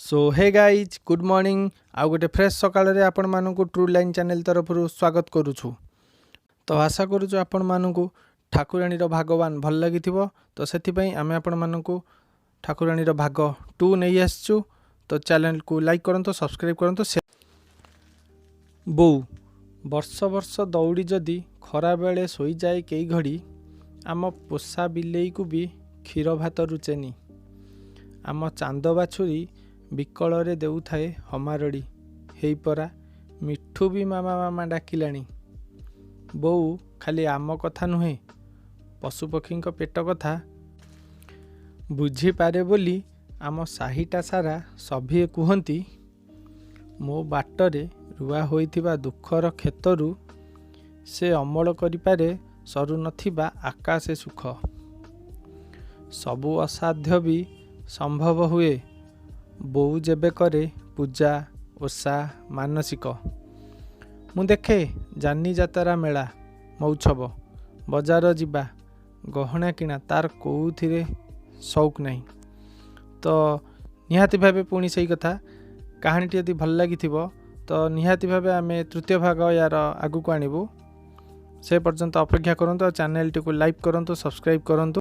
सो hey guys good morning आउ गोटे fresh सकाळ आपण मानू ट्रू लाइन चैनल तरफ स्वागत करुछु। तो आशा करुछु आपण मानू ठाकुराणी भागवान भल लगी तो से आम आपण मानू ठाकुराणी भाग 2 नहीं आसचु। तो चैनल को लाइक करंतो सब्सक्राइब करंतो। बो वर्ष वर्ष दौड़ी जदि खरा बेले सोई जाए कई घड़ी आम पोषा बिलेई को भी क्षीर भात रुचेनी। आम चांद बाछुरी बिकल देउ थाए हमारड़ी हेई परा मिठू भी मामा मामा डाकिलाणी। बोऊ खाली आम कथा नुहे पशुपक्षी पेट कथा बुझी पारे बोली आम साहिटा सारा सभे कहती मो बाटरे रुआ होइथिबा दुखर क्षेत्रु से अमल करिपारे सरू नथिबा आकाशे सुख। सबु असाध्य भी संभव हुए बोऊ जेबे करे पूजा ओषा मानसिक। मु देखे जानी जातरा मेला मौछब बजार जिबा गहना किना तार कोउथिरे शौक नहीं। तो निहाती भावे पुणी सही कथा कहानीटी यदि भल लगी तो निहाती भावे आमे तृतीय भाग यार आगु को आनिबु। से पर्यंत अपेक्षा करंतु। चैनल टी को लाइक करंतु सब्सक्राइब करंतु।